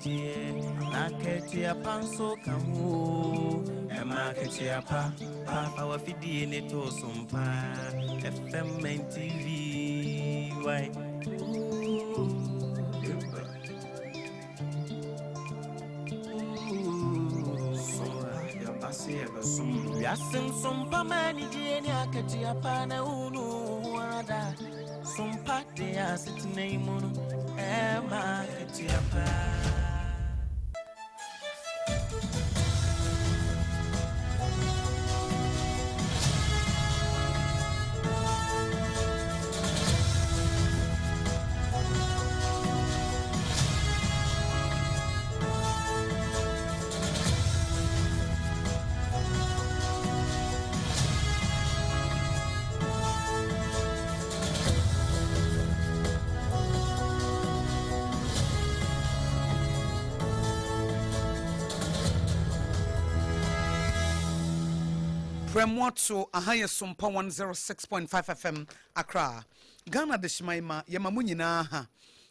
dear, Nakatia Panso Kamu, and Makatia Pa, our Fidi in it or Sompa, FM TV, why? Yasin Sompa Mani, Nakatia Pana Unu, Sompa de Asset name, and Makatia Pa. Premwatso ahaya SOMPA 106.5 FM Accra. Ghana de Shimaima yamamu nyina ha.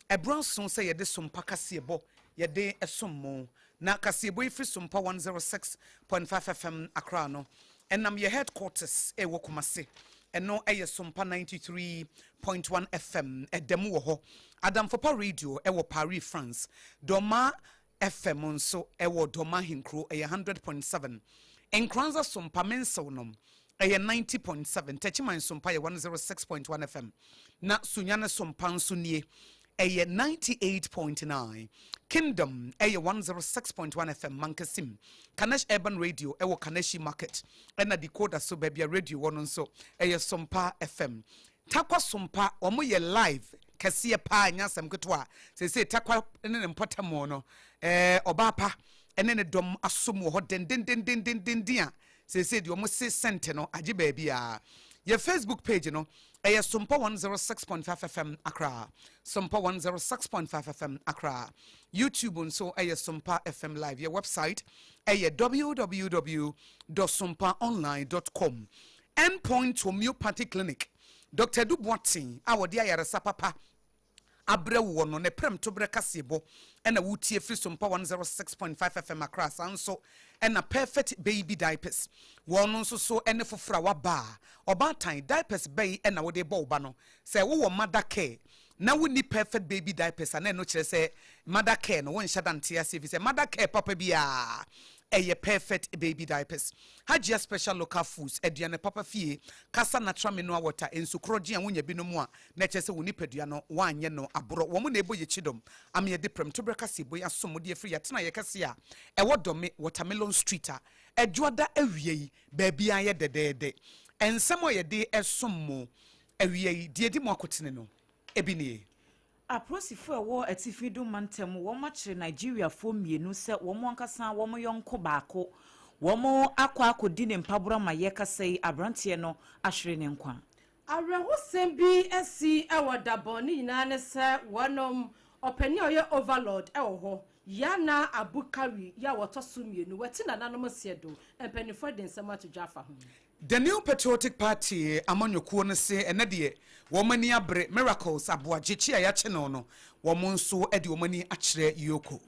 Ebronson say yede SOMPA kasebo yede esommo. Na kasebo ifri SOMPA 106.5 FM Accra no. Enam ye headquarters wo Kumasi. Eno eye SOMPA 93.1 FM edemu wo ho. Adam Fopa Radio wo Paris France. Doma FM nso wo Doma Hinkro 100.7. Enkranza SOMPA mensonom eye 90.7 Techiman SOMPA 106.1 FM na Sunyane SOMPA nso nie eye 98.9 Kingdom eye 106.1 FM Mankasim Kanesh Urban Radio ewo Kaneshi Market ena decoder so bebia radio wono nso eye SOMPA FM Takwa SOMPA omo ye live kese pa nya sam ketwa se takwa ne mpotamo no obapa ene ne dom asom ho den a se di omo se sente no age bia your Facebook page no SOMPA 106.5 FM Accra SOMPA 106.5 FM Accra YouTube nso SOMPA FM live your website www.sompaonline.com Endpoint Homeopathic Clinic Dr. Duboatin awodi ayaresa papa abrewo no ne prem to breka sebo ena wutie free SOMPA 106.5 FM Accra sanso ena perfect baby diapers wono nso so ene fofra wa ba obatan diapers bay ena wo de bo ba no se wo mother care na woni perfect baby diapers ana no kire se mother care no won hyada ntia se fi se mother care papa bia eye perfect baby diapers hajia special local foods eduane papa fie kasa natural mineral water ensu kroje an wonya binom a na kyese woni padua no wanye no aboro wo mo na ebo ye chidom am ye de prem to breka sebo ya somo de free ya tena ye kase a ewo dome watermelon street a edwoda awie baabi an ye dedede ensemo ye de esommo awie de di mo akotene no ebini Aprosifo wo atifidu mantem wo machire Nigeria fo mienu se wo mo ankasa wo mo yonko baako wo mo akodi ne mpabura maye kasai abrante no ahwere ne nkwa areho sembi esi ewadaboni nyina ne se wonom opani oye overlord ewo ho yana abukari ya wotoso mienu watina nanom siedo empanifo de nsema to dwafa ho. The New Patriotic Party amanyokuo ne se enede womani abre miracles aboajechi ayache no womonso ede womani akire yoko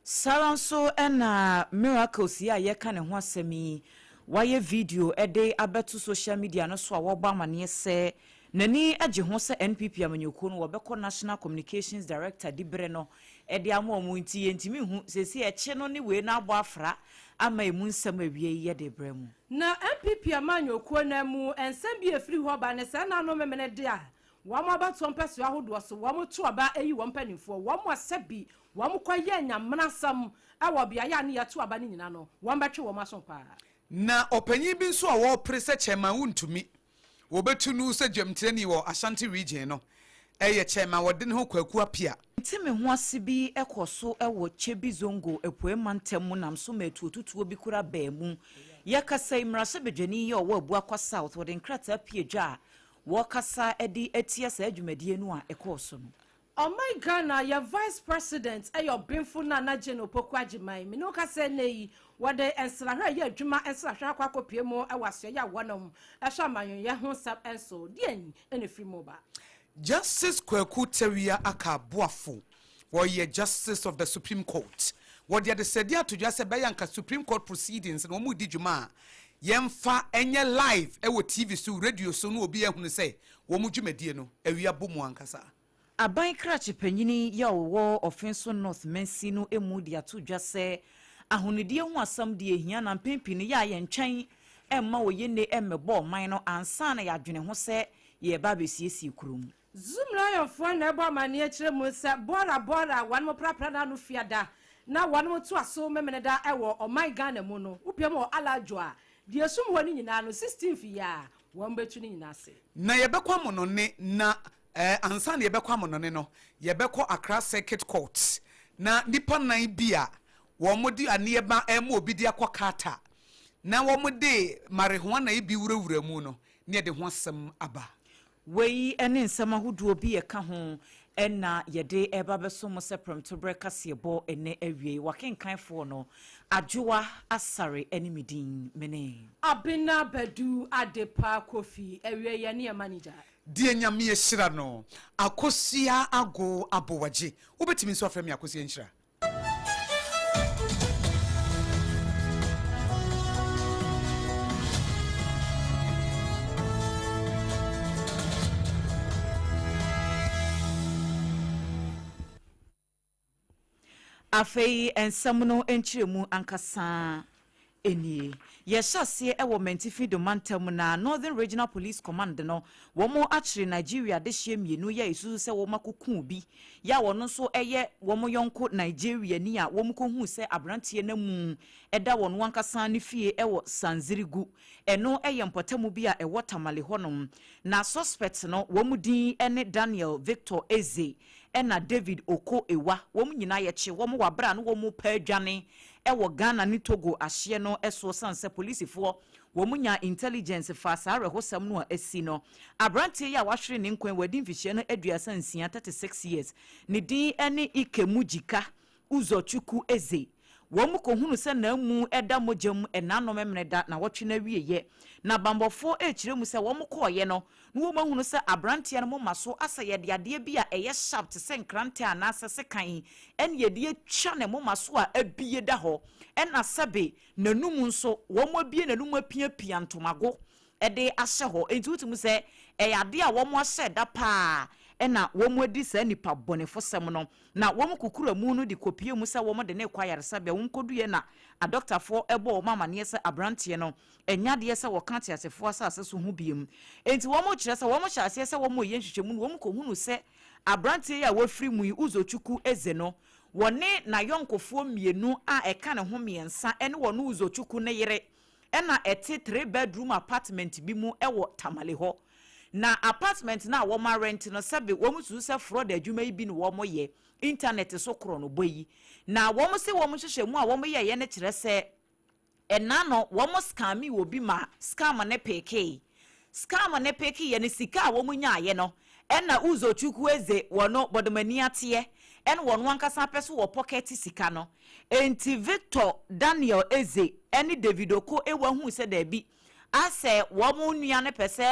saranso ena miracles ya yeka ne ho asemi waye video ede abeto social media no so a wo ba mane se nani age ho se NPP amanyokuo no wobekọ National Communications Director dibre no ede amomu nti yentimi hu sesi eche no ne we na abo afra ama emu nsem awie ye de bremu na MPP amanyokuo na mu ensem bi efiri ho ba ne se na no memene de a wamo abato mpeso ahodo so wamo to aba eyi wo mpanimfo wamo asabi wamo kwaye nyamnasam awo bia ya ne yato aba ne nyina no won betwe wo masompa na opanyi bi nso a wo prese chema wuntumi wo betunu se dwamtirani wo Ashanti region no eye chema wode ne ho kwaku apia ntime ho asibi ekoso ewo chebi zongo epoema ntemu nam so metu otutuo bi kura baemu yakasa imrase bedwani ye owo abu akwa south wode nkrata apie dwa wakasa edi etiasa adwumadie no a ekoso no. Oh my Ghana, your vice president your binfu na Jeno Pokwajiman me no ka se nei wode ensrahwa ye adwuma ensrahwa akopie mu awase ya wonom ehwa manyon ye ho sab enso dien ene free moba Justice Kwaku Tewia Aka Boafo, or ye Justice of the Supreme Court. what they said ya to just say bayanka Supreme Court proceedings no mu di dwuma yemfa enye live e wo TV so radio so no obi ehunu say wo mu dwumadie no awia bomu ankasa aban krachi panyini ya wo offense North Mensi no emu dia to just say ahonidie ho asam de ehia na mpempini ya ye ntwen emma wo ye ne emmebo man no ansa na ya dwene ho se ye ba besiesie kurom Zumra yo fo na ebo mane a kire mu se bora wan mo prapra na no fiada na wan mo to aso memene da ewo o my Ghana mu no upia mo alajo a de sum ho ni nyina no 16 fi ya wan betu ni nyina se na ye bekwa mo no ne na ansa na ye bekwa mo no ne no ye bekọ Accra Circuit Court na nipa nan bia wo mo di anieba ema obi di akọkata na wo mo de marijuana ibi wurawura mu no ne de ho asem aba wei ene nsama hodo bi ye ka ho ena yede eba beso mo seprem to breka sebo ene awie wakenkanfo no ADWOA ASARE enimidin mene Abena Badu Adepa Kofi awie ye ne manager die nyame ye hira no AKOSUA ago abowaje wobetimi nso afrem AKOSUA nhira afei ensamno enchiremu ankasa enie yeshase ewo mentifi do mantam na Northern Regional Police Command no womo achire Nigeria de hye mienu ya isusu se womo koku bi ya wono so eye womo yonko Nigeria ni a womo kohu se abrantie na mu eda wono ankasa ne fie ewo Sanzirigu eno eye mpotamu bi a ewo Tamale honom na suspect no womo din ene Daniel Victor Eze ena David Oko Ewa womo nyina ye che womo wabra no womo pa adwane ewo Ghana ni Togo ahye no eso sanse police fo womunya intelligence fa sare hosam no asi no abrantie ya wahwere ne nkwan wadi mfihye no aduasa nsia 36 years ne din ene Ikemujika Uzochukwu Eze womu kohunu se na mu eda mojam enano memneda na wotwe na wieye na bambofo echire mu se womu koye no wo mahunu se abrantie no maso asa yede ade bia eye sharp te se nkrante anasa se kan en yede twa ne maso a abie da ho en asabe nanum nso womu abie nanum apia ntomago ede ahye ho entutum se eyade a womu ahye da pa ena womu adi sa nipa bonefo sem no na womu kukura mu no di kopie mu se womu de ne kwayaresa bia won koduye na a doctor for ebo mama ne se abrantie no enyade se wo kan tiasefo asase so hu biem enti womu kire se womu hyase se womu ye nhwehwemu no womu kohunu se abrantie ya wafiri mu Uzochukwu Eze no wone na yonkofo mienu a eka ne ho miensa ene wono Uzochukwu ne yere ena ete 3 bedroom apartment bi mu ewo Tamale ho na apartment na wo ma rent no sebe wo musu se fraud adwuma yi bi no wo moye internet so kro no boyi na wo mo se wo mo hwehwe mu a wo mo ye ne kire se ena no wo mo scam mi obi ma scam ne peke ye ne sika wo mo nya ye no ena Uzochukwu Eze wono bodomani ate en wono ankasa peso wo pocket sika no enti Victor Daniel Eze eni David Oko ewa hu se da bi ase wo mo nua ne pese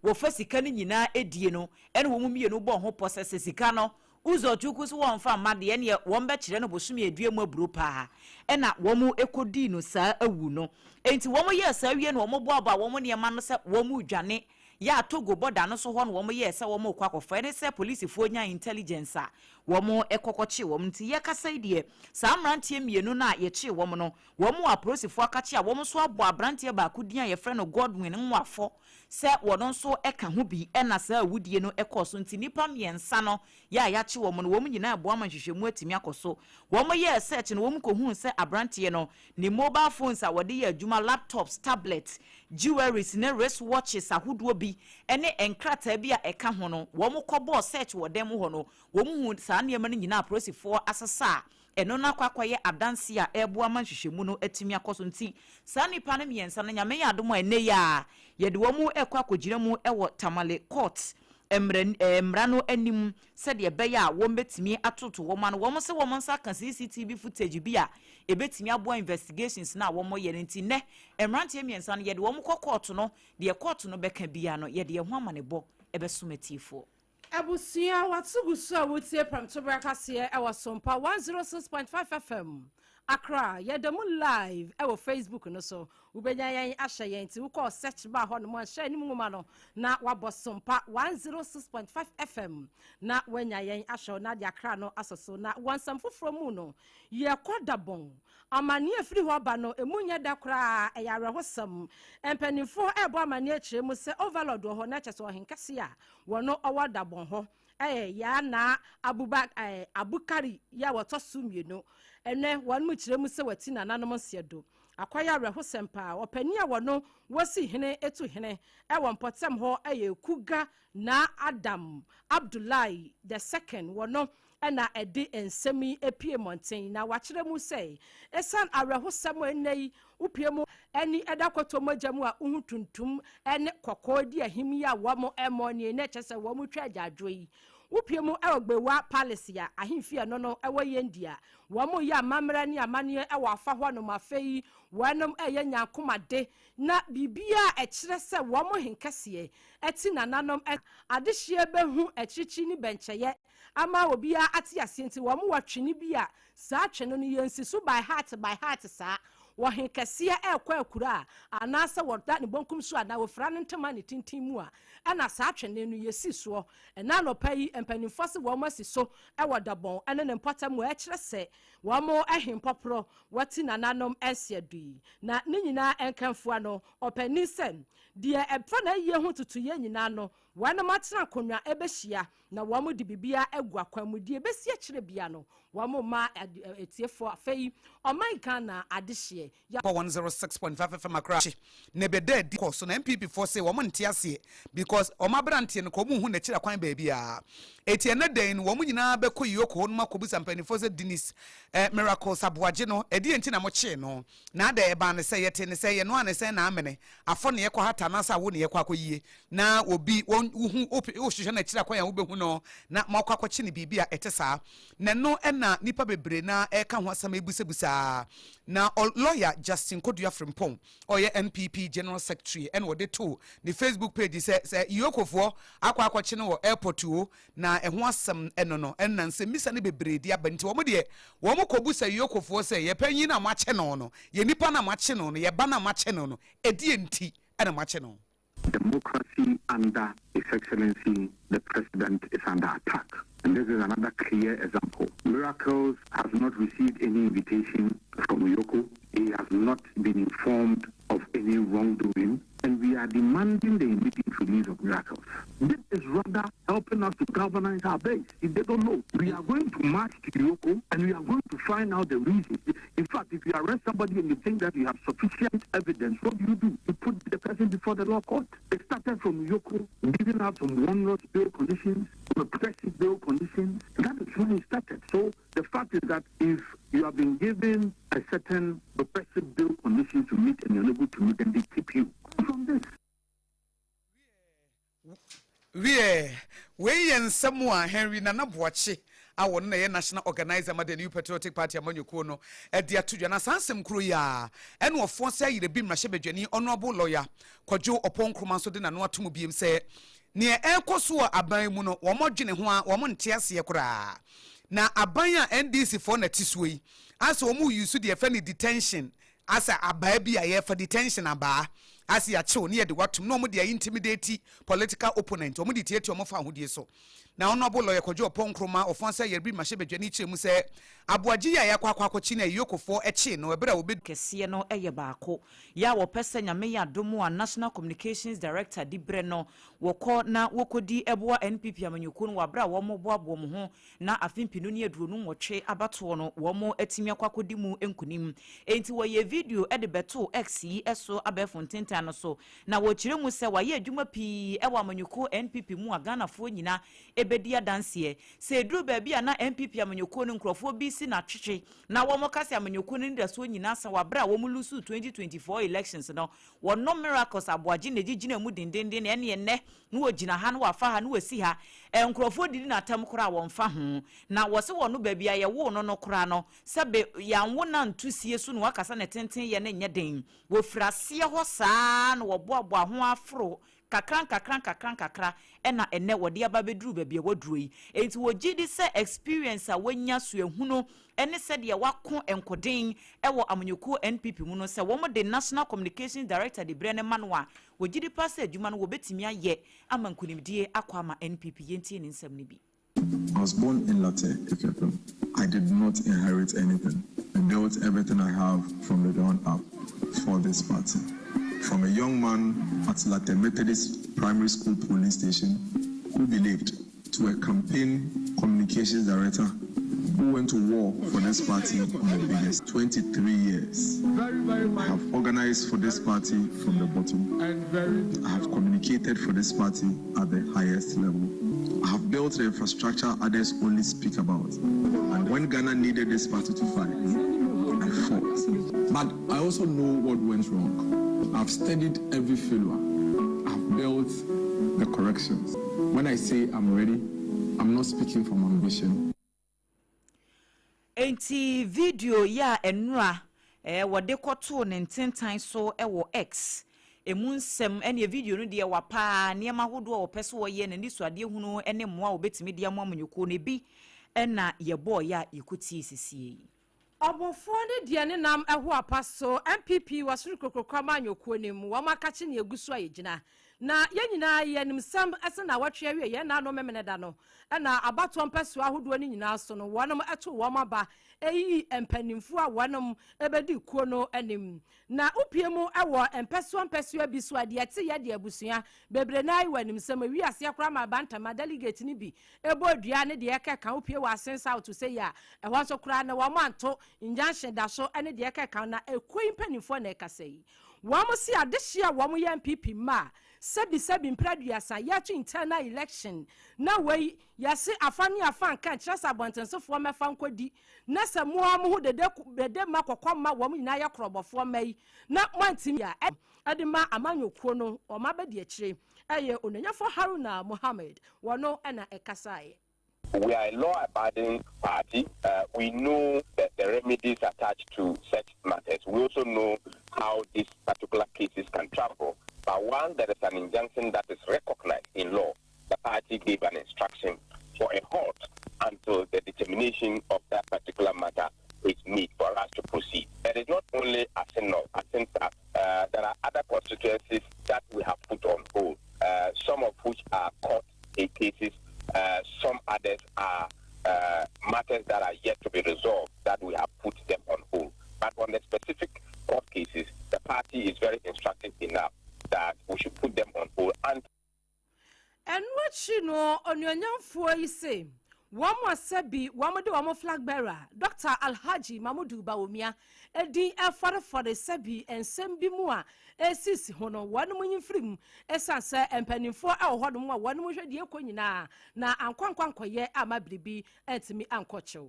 wo fa sika ni nyina edie no ene wo mu mienu bo ho process sika no Uzochukwu so won fa made ene ye won be kire no bosumi edue mu aburo pa ena wo mu ekodi no sa awu no enti wo mu ye sa wie no wo mu bo aba wo mu ne ma no se wo mu dwane ya Togo border no so ho no wo mu ye se wo mu kwa kofa ene se police fo nya intelligence a wo mu ekokoche wo mu nti ye kasa ide sa amrantie mienu na ye che wo mu no wo mu aprosi fo akache a wo mu so abo abrantie ba kudian ye frɛ no Godwin nwafo se wono so eka ho bi ena sa awudie no ekoso nti nipa miensa no ya che wo mu no wo mu nyina abo amanhwehwemu atimi akoso wo mu ye search no wo mu kohun se abrantie no ni mobile phones a wode ye adwuma laptops tablets jewelries ne wristwatches ahodo bi ene enkrata bi a eka ho no wo mu kobo search wo dem ho no wo mu hu sa ne no nyina prosifo asasa eno na kwakwaye adanse a ebo amanhwehwemu no atimi akoso nti sa nipa no miensa no nyame ya adomo ene ya yede wo mu ekwakogira mu ewo Tamale court emra no anim se de be ya wo betimi atoto wo ma no wo se wo nsa kan CCTV footage bi a ebetimi abo investigations na wo ye nti ne emrantie miensa no yede wo mu court no de court no beka bia no yede ho amanebo ebesumatifo Abusia watsugusu a wotie pram to braka se e wa SOMPA 106.5 FM Accra yɛda mu live ɛwɔ Facebook no so ubenya yɛn ahyɛ yɛn ti wokɔ search bar hɔ no mo ahyɛ ni mu no na wabɔ SOMPA 106.5 FM na wanya yɛn ahyɛ na de Accra no asoso na wansam foforo mu no yɛkɔ dabɔn amane afiri hɔ ba no emu nya da kora ɛyare hosam empanifo ɛbɔ amane akyire mu sɛ overload hɔ na kyɛ sɛ ɔhenkase a wɔno ɔwɔ dabɔn hɔ ya na abukari ya wato sumienu ene wan mu kire mu se wati na nanom siedo akwaya reho sempa opani a wono wasi hene etu hene e won potem ho kuga na Adam Abdullahi the second wono ena edi ensemi epie monten na wakire mu se esan areho samo enei upie mu eni edakoto mojamu a uhutuntum ene kokodi ahimi ya womo emoni ne chese womu twa adwadwoyi upie mu ewogbewa palace ya ahimfia no ewo yendia womo ya mamra ni amane ewo afa ho no mafei wonom eye nyankomade na bibia ekire se womo henkase eti nananom adehie behu echichi ni bencheye ama obia ati asenti womo watwene bia saa twene no yensi so by heart saa wohen kase ekwa akura anasa woda ne bonkum so ana wofra ne ntema ne tintin mu a ana saa twene no yesi so na no pai empanimfo se wo masi so ewodabon ene ne mpota mu ekire se wo mo ehin popro wati nananom esiadui na ne nyina enkanfo ano opani sem de efa na ye hu tutu ye nyina no wana matena konwa ebehia na wo mo de bibia egu akwamudie besia kire bia no wo mo ma etiefo afei oman kana adehie 106.5 FM Accra ne bede di course na MPP for say wo mo ntiase because o mabrante no ko mu hu na kira kwan ba bia etie na den wo mo nyina be ko yoko no makobusa mpanifo se Dennis miracle saboaje no edi enti na mo che no na da e ba ne se yete ne se ye no ane se na amene afo ne ye ko hata na sa wo ne ye ko akoyie na obi hu o hwehwe na kira kwan ya wo be hu no na makwa kwachi ne bibia etesa ne no na nipa bebre na eka ho asama ebusebusa na lawyer Justin Kodua Frimpong oye MPP General Secretary and wo de to the Facebook page say yokofo akwachi no airport o na eho asam eno no na nse misa ne bebre dia banti wo mo de wo mo kobusa yokofo say ye panyin na mache no no ye nipa na mache no no ye ba na mache no no edi enti na mache no. Democracy under His Excellency the President is under attack. And this is another clear example. Miracles has not received any invitation from Uyoko. He has not been informed of any wrongdoing. And we are demanding the immediate release of Miracles. This is rather helping us to galvanize our base. If they don't know, we are going to march to Uyoko and we are going to find out the reason. In fact, if you arrest somebody and you think that you have sufficient evidence, what do? You put the person before the law court. It started from Uyoko, giving out some onerous bail conditions, repressive bail conditions. That is when it started. So the fact is that if you have been given a certain repressive bail conditions to meet and you're unable to meet, then they keep you from this. We and someone Henry Nana Boache. I want na national organizer ma the New Patriotic Party amanyuko no e dia to na sansem kro ya ene ofo se yire bi mrahye bedwani honorable lawyer Kwadwo Oponkroma so de na no atom biem se ne ekoso aban mu no wo modwene ho a wo monte ase kura na aban a NDC for na tisuo as wo mu use de fa ni detention asa aba bi a ye fa detention aba as ya chew ne de watum no mo de intimidate political opponent o mo de tietio mo fa hodie so na honorable lawyer Kwadwo Oponkroma ofonsa yerbi mahye bedwani chemu se aboagye ya yakwakwakwachi na yokofo eche no ebra obi kese no eye baako ya wo pese nyame ya domo a National Communications Director Dibre no woko na wokodi eboa NPP amanyuko no wabra wo mo boabo mo ho na afimpinu ne aduro no nwotwe abato no wo mo atimi akwakodi mu enkunim enti wo ye video e de beto X eso abefontenta no so na wo kire mu se wa ye adwuma pi e wa amanyuko NPP mu agana fo nyina ebedia dansie se duru baabi a na MPP amanyuko no nkrofo bi si na twetwe na wo mo kase amanyuko no nda so nyina sa wabra wo mo lusu 2024 elections no wo no miracles aboagye na gigina mu dendenden na ene ne wo gina ha no wafa ha no wasi ha nkrofo didi na tam kora wo mfa ho na wo se wo no baabi a ye wo no no kora no sebe ya wo na ntusie so no wakasa na tenten ye na nye den wo frase ho saa na wo boaboa ho afro kakra ena ene wode aba beduru ba bia waduru yi enti wo gidi se experience a wanya so ehunu ene se de wako enkoden ewo amanyoko NPP mu no se wo mo de National Communications Director de Brene Manwa wo gidi pass adwuma no wo betimi aye amankunimdie akwa NPP yenti ne nsem ne bi. I was born in Latte, Ikepem. I did not inherit anything. I built everything I have from the ground up for this party. From a young man at Latte Methodist Primary School police station who believed, to a campaign communications director who went to war for this party in the biggest 23 years. I have organized for this party from the bottom. I have communicated for this party at the highest level. I have built the infrastructure others only speak about. And when Ghana needed this party to fight, I fought. But I also know what went wrong. I've studied every failure. I've built the corrections. When I say I'm ready, I'm not speaking from ambition. Enti video ya enra wode koto ne ntentan so ewo X emunsem ene video no de wa pa niam ahodo wo pese wo ye ne nisuade hunu ene moa obetimi de amanyoko ne bi ena ye boy ya ikuti sisie Obofo ne de ne nam eho apaso MPP wasuru kokokwa amanyoko ne mu wa makachi ne egusu ayegina na yenyina yenimsam ese na watwe awie ye na no memene da no na abato mpeso ahodo ni nyina so no wonom eto wo maba eyi empanimfu a wonom ebedi kuo no anim na upiemu ewo mpeso abisu ade ate ye de abusua bebre na iwanimsam awi ase akra ma bantama delegate ni bi ebodua ne de ekeka upie wa sensa to say ya ehwo so kra na wo manto injunction da so ene de ekeka na ekoi mpanimfu na ekasai wo si adehia wo ye MPP ma sebi mpraduasa yachi internal election na we yase afani afan kan kyeresa abontenso mefa nkodi na se moa mo dede makokwa ma wo nyina ya krobofo mai na mantim ya adema amanyokuo no o mabedi akire eye onanyafo Haruna Mohammed wono na ekasai. We are a law-abiding party. We know that the remedies attached to such matters. We also know how these particular cases can travel. But once there is an injunction that is recognized in law, the party gave an instruction for a halt until the determination of that particular matter is made for us to proceed. There is not only Arsenal, there are other constituencies that we have put on hold, some of which are court cases. Some others are matters that are yet to be resolved that we have put them on hold. But on the specific court cases, the party is very instructive enough that we should put them on hold. And what you know on your young for you say, one more sebi, one more do one more flag bearer, Dr. Alhaji Mamudu Baumia, a D. for the sebi and sembi mua. Sis hono one money free esanse empenin for our hodum one motion de konina na ankwankwanko ye amabribi entimi ankocho.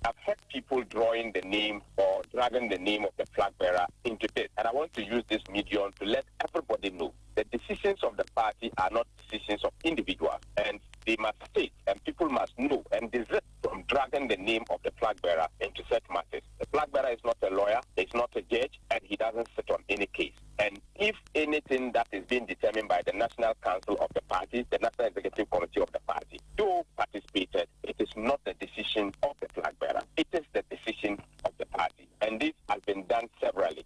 I've heard people drawing the name or dragging the name of the flag bearer into this, and I want to use this medium to let everybody know the decisions of the party are not decisions of individuals, and they must state and people must know and desist from dragging the name of the flag bearer into such matters. The flag bearer is not a lawyer, it's not a judge, and he doesn't sit on any case. And if anything that is being determined by the National Council of the party, the National Executive Committee of the party, do participated, it is not the decision of the flag bearer. It is the decision of the party. And this has been done severally.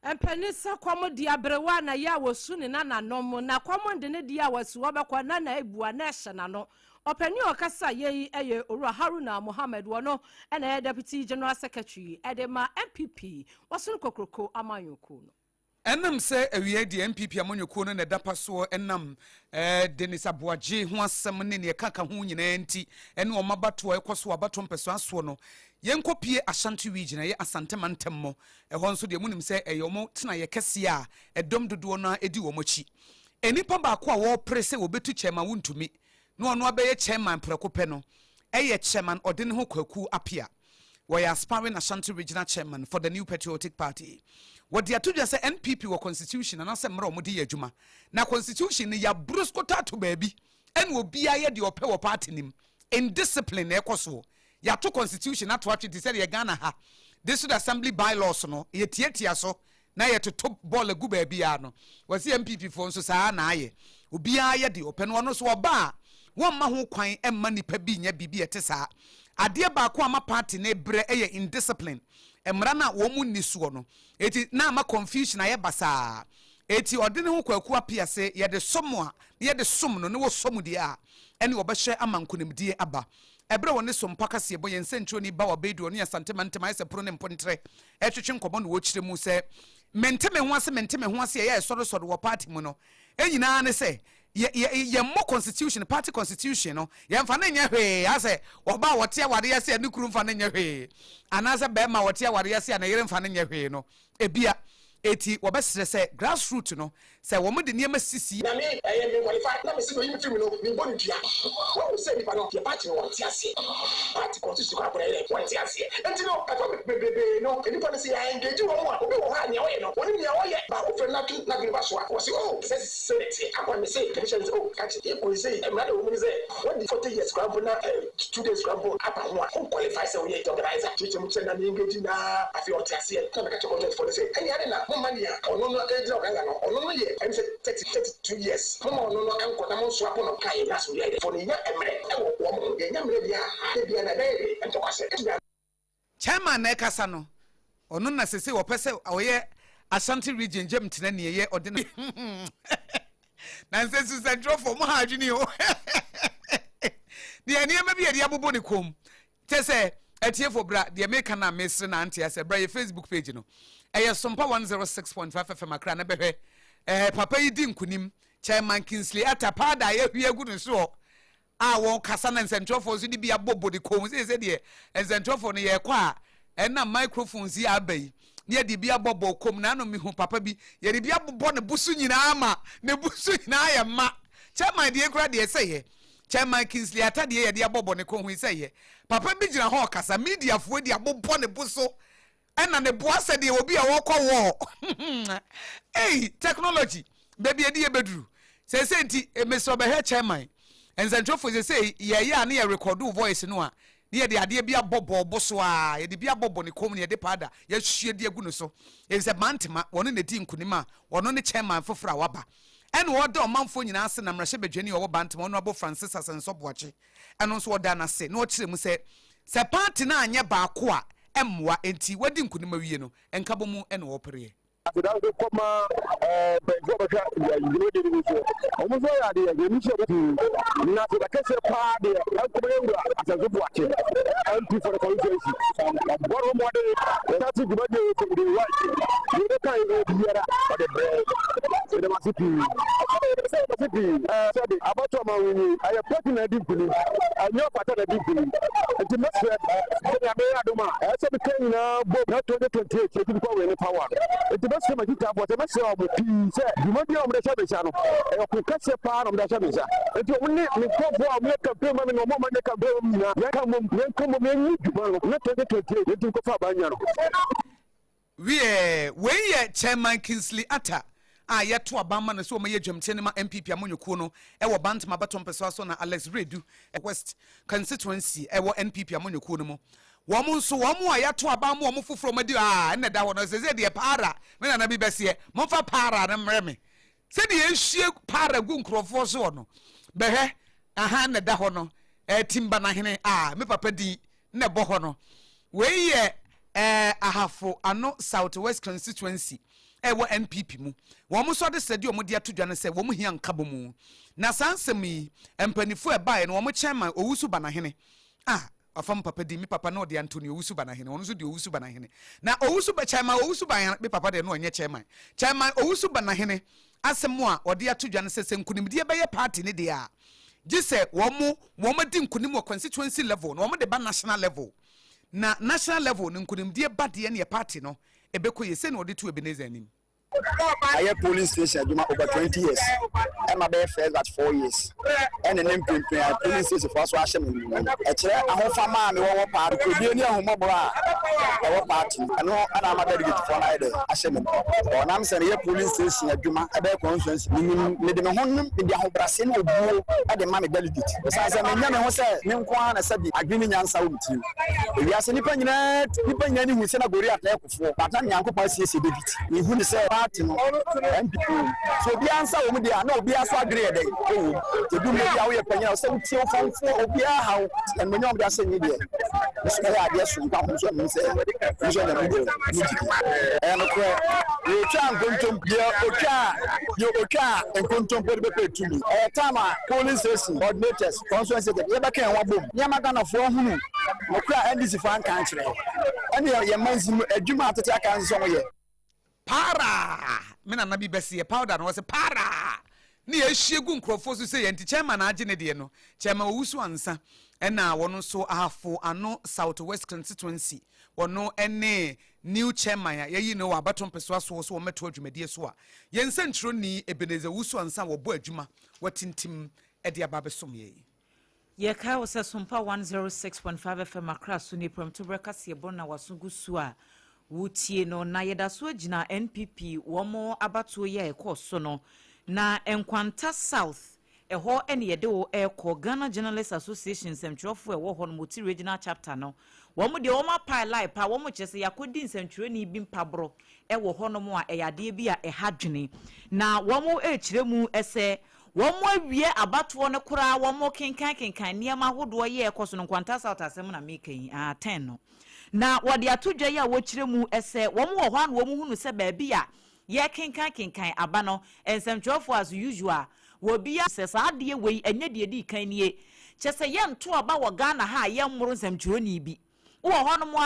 And Penisa Quamo Diabrewana ya was soon in Nana Nomo, na common de Dia was Wabakwa Nana Ebua National. Openi okasa ye Ura Haruna Mohammed Wano and a Deputy General Secretary Edema MPP wasun kokroko amanyoko no. Enam se ewie di MPP amanyoko no na dapa so enam Denis Abuaje ho asem ne ne kaka ho nyina nti ene omabato ekoso abato mpeso aso no yenkopie Ashanti region ye Asante Mantemmo eho nso de munim se eyomo tena ye kese a edom dodo no edi wo mochi enipa ba ko a wo prese wo betu chema wuntumi no ono abeye chairman prekope no eye chairman odene ho kwaku apia we are aspiring Ashanti regional chairman for the New Patriotic Party. What the atudja say NPP wa constitution and ase mra omudi adwuma na constitution ya bruskota to baby en wo bia ye de ope wo party nim in discipline na ekoso ya to constitution ato atwe say ye Ghana ha this assembly bylaws no ye tietia so na ye to top ball gu ba bia no wasi MPP fo nso saa na aye obia ye de open no so oba won ma ho kwan emma nipa bi nya bibi ete saa ade ba ko ama party na bre eye indiscipline emra na wo mu nisuo no eti na ama confusion aye basa eti odene ho kwaku apia se ye de somo ye de som no ne wo som de a ene obehye amankonimdie aba ebre woni SOMPA kase bo yensentuo ni ba obedu oni asantemantem ayese pro ne mpontre etwetwe nkomo no wo kire mu se menteme ho ase ye soro wo party mu no enyina ne se ye mo constitution party constitution no ye mfa na nya hwe ase oba wote aware ase ani kuru mfa na nya hwe anase be ma wote aware ase na yere mfa na nya hwe no ebia eti wobesere se grassroots no se wo de niam sisi na me me qualify na me si no yimi film no me bonu dia wo say ni pa no the party no ti ase party constitution kwa pere wo ti ase enti no ato bebe no eni pa say I engage wo mo obi wo ha nya wo ye no woni nya wo ye ba wo fe na tu na bi ba so wo say oh say senate akwa me say commission oh catch e ko say e ma de wo ni say what the 40 years scramble na 2 days scramble apa ho qualify say we organizer teach mu say na engage na afi o ti ase na me catch content for say eni ade na mania ono no age organizer no ono no ye em say 32 years no enko na mo so apo no kai na so ye for nya emre e wo mo ye nya emre bia na dey ento kwase chairman na kasa no ono na sese wo pese oye Ashanti region jem tena ne ye odena na nse central for mo ha adwini o de ania ma bia de abobo ne kom tese etie for bra de make na mesre na antia se bra ye Facebook page no SOMPA 106.5 FM akra na behwe papa yi di nkunim chairman Kingsley Atapada ye hwie gu no so a won kasa na centrofo so di bia bobo de kom se de centrofo no ye kwa na microphones yi abai ne de bia bobo kom na no mi hu papa bi ye de bia bobo ne busu nyina ama ne busu nyina ya ma chairman de kra de se ye chairman Kingsley Atade ye de bobo ne kom hu se ye papa bi gina ho kasa media fo de bobo ne buso ena ne boa se de obi a wokọ wo hey technology baby edi ebeduru se enti emeso be he chairman enzentofo se ye ya na ye record voice no a ne de ade bia bobo boso a ye de bia bobo ne kom ne de pada ye hwie de agu no so e se mantema wono ne di nkunima wono ne chairman fofora waba ene wo de omanfo nyina ase na mrahye bedwani wo bantema wono abo Francis Asensoboache eno so wo da na se na wo kire mu se party na anya ba ko a emwa enti wadi nkunima wie no enkabo mu ene wo pere That's the comma, almost all the not the case party, as a good watching, and for the conference. What more that's the budget from the white. You can't go here for the bread. The city, about my I am putting a deep in I know what a deep in the next step. I said, became now, not 2028, taking power. Best my kita for the message of peace. You might be on the Shabisano. I could catch a part of the Shabisa. If you only come for me, campaign, no moment, they can build me. Come on, not 2028, you think of Banyano. We chairman Kingsley Atta. Yet to a bamman so may jam tenema MPP Amunyokuno, ewa Bantama Baton Pesaso na Alex Redu, West constituency, ewa NPP Amunyokuno. Wamu so wamu ayato abamu wamu fufuro madi ene da wono se de para me na bi bese momfa para na mreme se de ehie para gu nkrofo so no behe aha ne da hono timba na hene me papa di ne bo hono we ye ahafo ano Southwest constituency ewo NPP mu wamu so de sedi omudi atodwa ne se wamu hia nkabo mu na sansemi empanifo e bae no wamu chairman owusu ba na hene afam papa di mi papa no de Antonio Owusu Banahene ono so de Owusu Banahene na Owusu ba chairman Owusu Banahene mi papa de no onye chairman Owusu Banahene asemu a ode atodwa ne sese nkunimdie be ye party ne de a gise wo di nkunim constituency level no wo de ba national level na national level ne nkunimdie ba de ne party no ebeko ye se no ode to Ebenezer anim I have police station over 20 years. I'm a bear first at 4 years. And an MP police station for us. I have a farmer, part could be near Homobra. ɛwɔ party ɛno ana ama delegate for na ide ahyɛ me ɔnam sɛ ne yɛ police station adwuma ɛbɛ constituency me de me ho nim de ahobrase na obuo ɛde ma me delegate ɛsan sɛ me nya me ho sɛ me nko ana sɛ bi adwene nyansa wo mtiri ewiase nipa nyina ni hu sɛ na gori atɛ kofo bata nyankopɔ asiesie david me hu ne sɛ party no MPP so obi ansa wo mu de na obi aso agree de o edu me bia wo yɛ panyina sɛ wotie wo fanfo obi aha wo ɛnmenya obi asɛ ni de so ya ade so nka ho so me sɛ so na me de ɛno kɔ yo twa nkontom yo otwa nkontom bɛ bɛ tumi tama police station coordinators constituency de yɛ bɛka ɛwa bom nyama ganafo hunu okura NDC fan kan kyerɛ ɛne yɛ manzi adwuma atete aka nso mo yɛ para me na bi bɛse yɛ powder no wɔ sɛ para ne yɛ hye gu nkrɔfo so sɛ yɛ nti chairman agye ne de no chairman owusu ansa ɛna wɔno so ahafo ano southwest constituency wɔno ɛne new chairman ya yi no abaton peso aso so wɔmeto adwumadie so a yɛn sentro ni Ebenezer Wusu ansa wɔbɔ adwuma wɔtintim ɛde aba besom yɛ yɛ kai wo sɛ SOMPA 106.5 FM akra so ni prom to breakfast yɛ bona wasungu so a wotie no na yɛda so agina NPP wɔmo abato yɛ ɛkɔ so no na enkwanta south ɛhɔ ɛne yɛde wo ɛkɔ Ghana Journalists Association sɛmtwerɛfo ɛwɔ hɔ no moti regional chapter no wɔmo de wɔma pile live pa wɔmo kyerɛ sɛ yakodi nsɛmtwerɛni bi mpabro ɛwɔ hɔ no mo a ɛyade bi a ɛhadwene na wɔmo ɛkyerɛ mu ɛsɛ wɔmo awie abatoɔ no koraa wɔmo kenkan nneɛma ahodoɔ yɛ ɛkɔ so no nkwanta south asɛm na meka yi 10 no na wɔde atodwa yi a wɔkyerɛ mu ɛsɛ wɔmo wɔ hɔ an wɔmo hunu sɛ baabi a yɛ kenkan aba no nsɛmtwerɛfo as usual wobia sɛ saa de wei enye de di kan nie kyɛ sɛ yɛ nto aba wɔ Ghana ha yɛ mmoro nsɛmtwerɛni bi wo hɔ no mo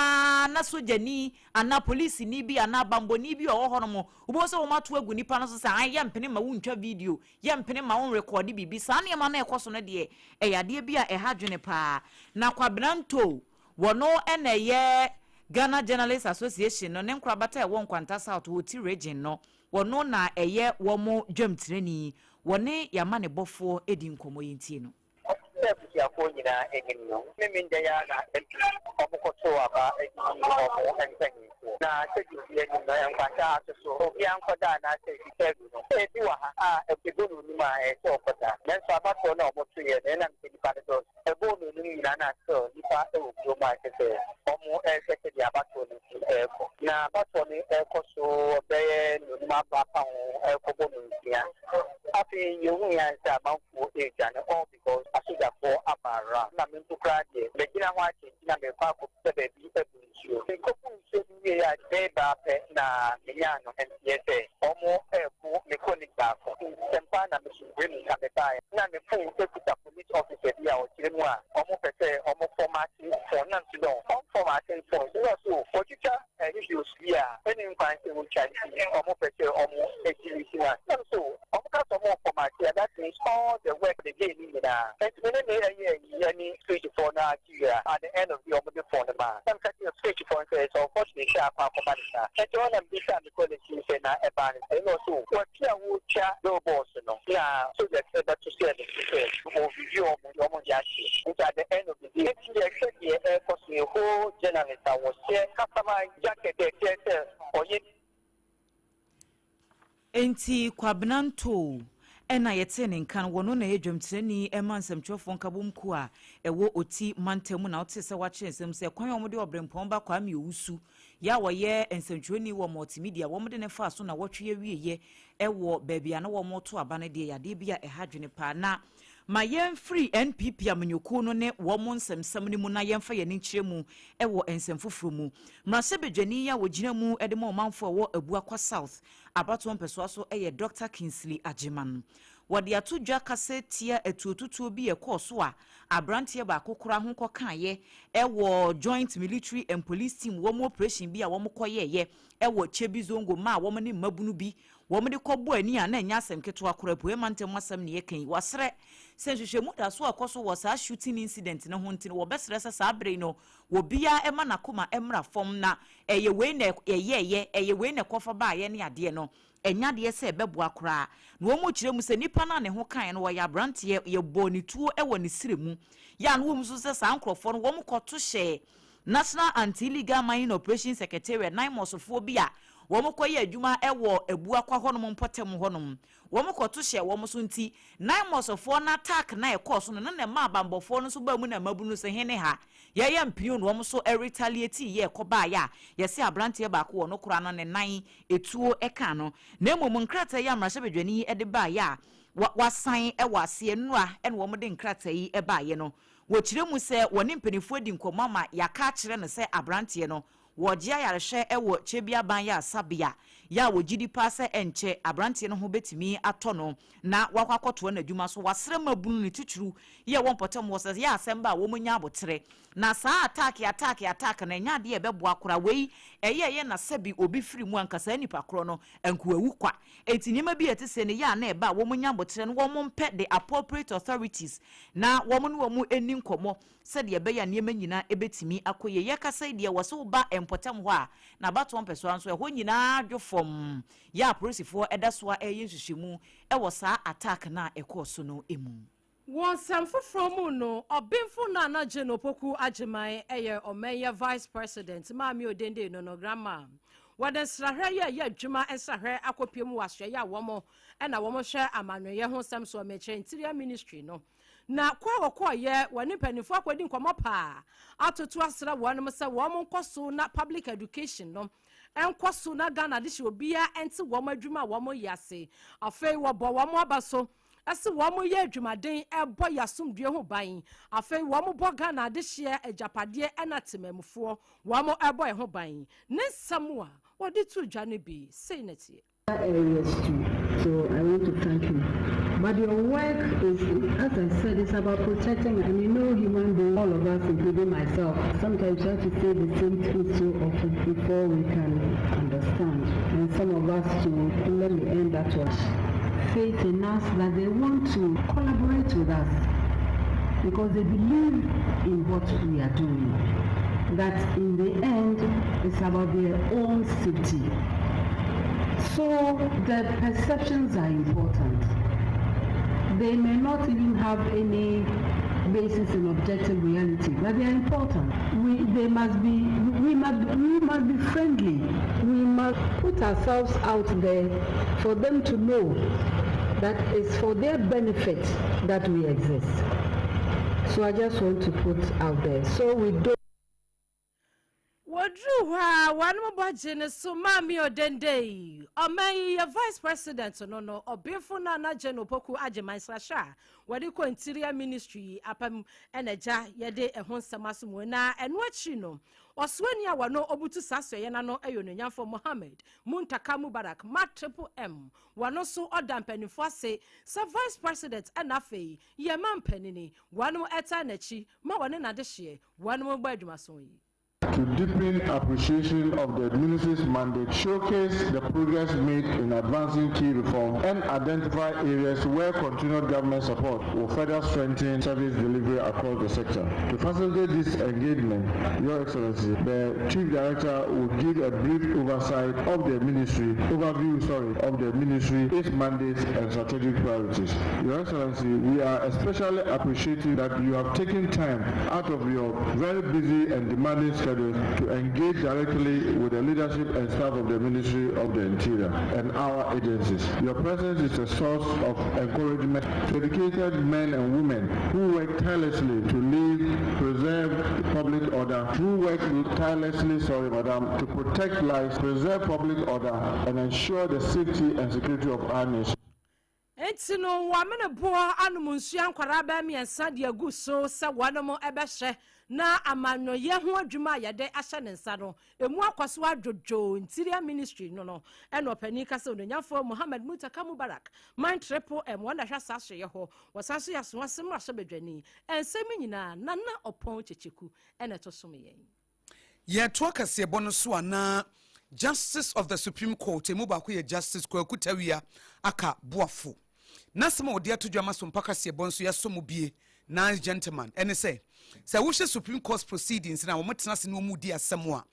na sojani ana police ni bi ana bamboni bi wɔ hɔ no mo wo sɛ wo mato agu nipa no so sɛ an yɛ mpene ma wo ntwa video yɛ mpene ma wo record bibi saa ne ma na ɛkɔ so no de ɛyade bi a ɛhadwene paa na kwabranto wɔno ɛna yɛ Ghana Journalists Association no ne nkrabata ɛwɔ nkwanta south wo ti region no wɔno na ɛyɛ wɔmo dwamtirani wɔne yama ne bɔfo edi nkomo yintie no ya ko nyina enim no me nda ya na obukoto aba obo entanyi na tedi ya ni na yankwata aso obi ankoda na tedi no edi wa ha ebegonu ni ma so okoda na so abato na omoto ye na ntedi pa do ebonu ni nyina na so nipa ewo ma kete omo ehwete di abato ni eko na abato ni eko so be no ma ba pa ho eko bonu ya afi yehu ya sa banfo eja na all because asuga for abara na mintu krade be gina ho achi na me fa ko se be bi ebunsuo ko punse ni ya deba pe na meyano NPSA omo efu me konik ba ko sempa na me shwe mi ka be tai na me fu ekuta police officer bi a o kire mu a omo pese omo formati for na ntino on formati for so ochicha issues here any inquiry will charge omo pese omo security na so omo ka omo formati that means all the work they get in there and any stage for Nigeria at the end of the omo for the man some kind of stage for so unfortunately sharp commander and all them this and because you say na e ban and also what here wo cha do boss no yeah so that to say the video omo yachi which at the end of the day the executive for the whole journalist was here customer jacket there or enti kwabnanto ena yete ne nkan wono na yedwamtirani emansɛmtwefo nkabomku a ɛwɔ oti mantamu na wote sɛ wakyensɛm sɛ kwan omode obrempɔn ba kwa me owusu ya wɔyɛ nsɛmtwerani wɔ multimedia wɔmode ne fa so na wɔtwe wieye ɛwɔ baabia na wɔmoto aba ne de yade bia ɛhadwene pa na ma yɛn free NPP amanyoko no ne wɔmo nsɛmsɛm ne mu na yɛmfa yɛn nkyerɛ mu ɛwɔ nsɛmfoforo mu mrasɛ bedwani ya wɔgyina mu ɛde ma ɔmanfo ɛwɔ abua kwa south abato mpɛsoa so ɛyɛ Dr. Kingsley Ajiman wɔde ato dwa kase tia etuotutuo bi ɛkɔ so a abranteɛ ba akokora ho kɔkaayɛ ɛwɔ joint military and police team wɔmo operation bi a wɔmo kɔyɛyɛ ɛwɔ Chebi Zongo ma wɔmo ne mabunu bi wɔmo de kɔbɔ ani a na nya asɛm ketewa kora po emantem asɛm ne yɛkan wɔsrɛ sɛ mu da so akɔso wɔ saa shooting incident ne ho ntino wɔbɛsrɛ sɛ saa bere no wɔbia ɛma nakoma ɛmra fam na ɛyɛ wei na ɛyɛ wei na kɔfa ba ayɛ ne adeɛ no enya de sɛ bɛboa kora na wɔn kyerɛ mu sɛ nipa na ne ho kan no wɔyɛ abranteɛ yɛ bɔ ne tuo ɛwɔ ne sire mu ya no wɔn so sɛ saa nkrɔfo no wɔn kɔto hyɛ National Anti-Illegal Mining Operation Secretariat 9 mosofo bi a womo koye adwuma ewo ebua kwa honom potem honom womo koto hye womo so nti 9 mosofo na attack na ekoso no na ma bambofo no so ba mu na mabunu se hene ha ye mpio no womo so retaliate ye koba ya ye se abrante ba ko no kura no ne nan etuo eka no na emom nkrata ya amrahye bedwani ede ba ya wasan ewase enua ene womo de nkrata yi eba ye no wo kire mu se woni mpenifo di nkomama yaka kire ne se abrante no wojia yarehwe ewo chebia ban ya sabia ya wogidi pase enche abrante no ho betimi atono na wakwakoto na adwuma so wasere mabunu ne tituru ye wonpotem wose ya asemba wo munya abotere na saa attack na nya de ebeboa kora wei eye na sabi obi firi mu ankasa nipa kro no enkuawu kwa etinima bi etese ne ya na eba wo munya abotere no wo mpe the appropriate authorities na wo mu no wo mu eni nkomo sede ebeya niema nyina ebetimi akoye ye kasa de wo so ba empotem ho a na bato mpeso anso ho nyina adwofom ya polisifo edasoa eyenhwehwemu ewo saa attack na ekoso no emu won samfo from no obinfo na na genopoku agemai eye omeya vice president maami odende no grandma wadan srahwe ye adwuma ensahwe akopiem washwe ya womo na womo hwe amanwe ho samso meche interior ministry no na kwa ye wani panifo akwadi nkomo pa atoto asra wonom se womo nkoso na public education no enkoso na Ghana de obia enti womo adwuma womo yase afei wo bo womo abaso ase womo ye adwumaden ebo yasomdue ho ban afei womo bo Ghana de hye ajapade enatemamfo womo ebo ho ban ne samua wodi tu dwane bi sei neti areas too. So I want to thank you. But your work is, as I said, it's about protecting, and you know, human beings, all of us, including myself, sometimes you have to say the same thing so often before we can understand. And some of us too, let me end that one. Faith in us that they want to collaborate with us because they believe in what we are doing. That in the end, it's about their own safety. So the perceptions are important. They may not even have any basis in objective reality, but they are important. We must be friendly. We must put ourselves out there for them to know that it's for their benefit that we exist. So I just want to put out there. So we don't. Wadruha wanmo bajene so mami odende omai ya vice president no obinfo na na genopoku agemai slasha wadi ko interior ministry apam eneja yede ehon samaso na eno achi no oswani a wano obutu sasoye na no eyononyafo Mohammed Muntaka Mubarak Triple M wano so odampanifo ase sa vice president enafei ye mampanini wano eta nachi ma wane na de hye wano badwuma so yi to deepen appreciation of the administration's mandate, showcase the progress made in advancing key reforms, and identify areas where continued government support will further strengthen service delivery across the sector. To facilitate this engagement, Your Excellency, the Chief Director will give a brief overview of the ministry, its mandates and strategic priorities. Your Excellency, we are especially appreciative that you have taken time out of your very busy and demanding schedule to engage directly with the leadership and staff of the Ministry of the Interior and our agencies. Your presence is a source of encouragement to dedicated men and women who work tirelessly to lead, preserve public order, to protect lives, preserve public order, and ensure the safety and security of our nation. Etino wamene boa anumunsuan kwaraba miensa de agu so sa wanomo ebehye na amanyo ye ho adwuma yade ahye ne nsa no emu akwaso adwojo interior ministry no eno pani kase ononyafo Mohammed Muntaka Mubarak Triple M wanda hwa sahye ye ho wasaso yaso asem ahye bedwani ensemi nyina nana opon checheku ene to som yen ye to kase bono so ana Justice of the Supreme Court emu ba ko ye Justice Kwaku Tawia aka boafo nasema odi atodwama so mpaka se bonso ya somo bie nice gentleman ene say wo Supreme Court proceedings na wo metena se no mu di asemo a